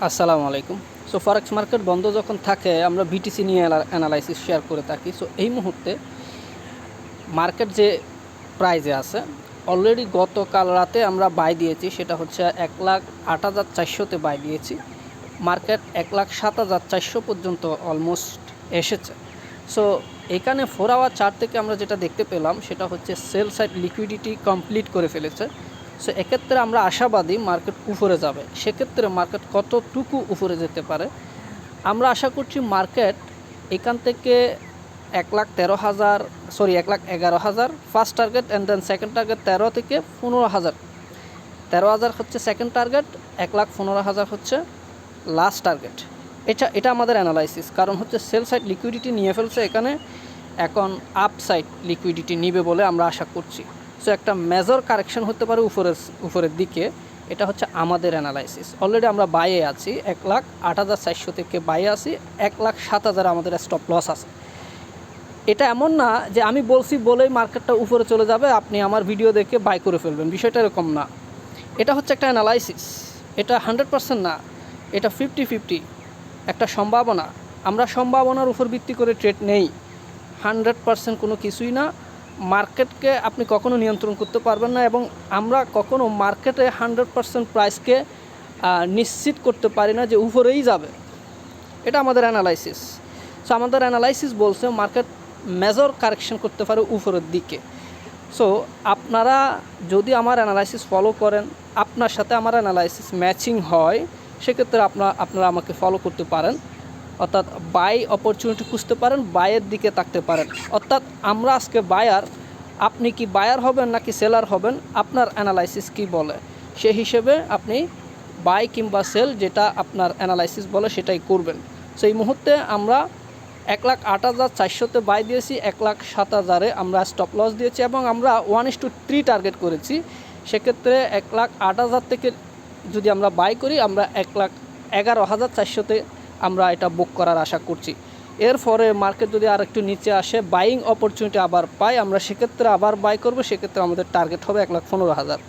আসসালামু আলাইকুম। সো ফরেক্স মার্কেট বন্ধ যখন থাকে আমরা বিটিসি নিয়ে অ্যানালাইসিস শেয়ার করে থাকি। সো এই মুহূর্তে মার্কেট যে প্রাইজে আছে, অলরেডি গতকাল রাতে আমরা বাই দিয়েছি, সেটা হচ্ছে 1,08,400-তে বাই দিয়েছি। মার্কেট 1,07,400 পর্যন্ত অলমোস্ট এসেছে। সো এখানে 4 আওয়ার চার্ট থেকে আমরা যেটা দেখতে পেলাম সেটা হচ্ছে সেল সাইড লিকুইডিটি কমপ্লিট করে ফেলেছে। সো এক্ষেত্রে আমরা আশাবাদী মার্কেট উপরে যাবে। সেক্ষেত্রে মার্কেট কতটুকু উপরে যেতে পারে আমরা আশা করছি, মার্কেট এখান থেকে 1,11,000 first target and then second target 13 থেকে 15,000। 13,000 হচ্ছে সেকেন্ড টার্গেট, 1,15,000 হচ্ছে লাস্ট টার্গেট। এটা আমাদের অ্যানালাইসিস। কারণ হচ্ছে সেল সাইড লিকুইডিটি নিয়ে ফেলছে এখানে, এখন আপ সাইড লিকুইডিটি নিবে বলে আমরা আশা করছি। সো একটা মেজর কারেকশন হতে পারে উপরের দিকে। এটা হচ্ছে আমাদের অ্যানালাইসিস। অলরেডি আমরা বাইয়ে আছি, 1,08,400 থেকে বাইয়ে আছি, 1,07,000 আমাদের স্টপ লস আছে। এটা এমন না যে আমি বলছি বলেই মার্কেটটা উপরে চলে যাবে, আপনি আমার ভিডিও দেখে বাই করে ফেলবেন, বিষয়টা এরকম না। এটা হচ্ছে একটা অ্যানালাইসিস, এটা 100% না, এটা 50-50 একটা সম্ভাবনা। আমরা সম্ভাবনার উপর ভিত্তি করে ট্রেড নেই, 100% কোনো কিছুই না। মার্কেটকে আপনি কখনো নিয়ন্ত্রণ করতে পারবেন না, এবং আমরা কখনো মার্কেটে 100% প্রাইসকে নিশ্চিত করতে পারি না যে উপরেই যাবে। এটা আমাদের অ্যানালাইসিস। সো আমাদের অ্যানালাইসিস বলছে মার্কেট মেজর কারেকশন করতে পারে উপরের দিকে। সো আপনারা যদি আমার অ্যানালাইসিস ফলো করেন, আপনার সাথে আমার অ্যানালাইসিস ম্যাচিং হয়, সেক্ষেত্রে আপনারা আমাকে ফলো করতে পারেন। অর্থাৎ বাই অপরচুনিটি খুঁজতে পারেন, বাইয়ের দিকে তাকতে পারেন। অর্থাৎ আমরা আজকে বায়ার, আপনি কি বায়ার হবেন নাকি সেলার হবেন, আপনার অ্যানালাইসিস কি বলে সেই হিসেবে আপনি বাই কিংবা সেল, যেটা আপনার অ্যানালাইসিস বলে সেটাই করবেন। সো এই মুহূর্তে আমরা 1,08,400-তে বাই দিয়েছি, 1,07,000-এ আমরা স্টপ লস দিয়েছি, এবং আমরা 1:3 টার্গেট করেছি। সেক্ষেত্রে 1,08,000 থেকে যদি আমরা বাই করি, আমরা 1,11,400-তে আমরা এটা বুক করার আশা করছি। এরপরে মার্কেট যদি আর একটু নিচে আসে, বাইং অপরচুনিটি আবার পাই, আমরা সেক্ষেত্রে আবার বাই করব, সেক্ষেত্রে আমাদের টার্গেট হবে 1,15,000।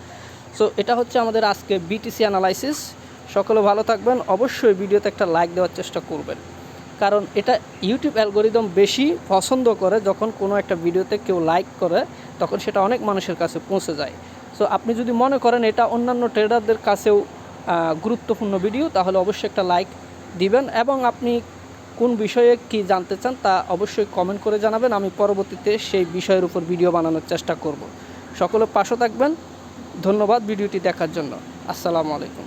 সো এটা হচ্ছে আমাদের আজকে বিটিসি অ্যানালাইসিস। সকলে ভালো থাকবেন। অবশ্যই ভিডিওতে একটা লাইক দেওয়ার চেষ্টা করবেন, কারণ এটা ইউটিউব অ্যালগোরিদম বেশি পছন্দ করে যখন কোনো একটা ভিডিওতে কেউ লাইক করে, তখন সেটা অনেক মানুষের কাছে পৌঁছে যায়। সো আপনি যদি মনে করেন এটা অন্যান্য ট্রেডারদের কাছেও গুরুত্বপূর্ণ ভিডিও, তাহলে অবশ্যই একটা লাইক দিবেন, এবং আপনি কোন বিষয়ে কি জানতে চান তা অবশ্যই কমেন্ট করে জানাবেন। আমি পরবর্তীতে সেই বিষয়ের উপর ভিডিও বানানোর চেষ্টা করব। সকলে পাশে থাকবেন। ধন্যবাদ ভিডিওটি দেখার জন্য। আসসালামু আলাইকুম।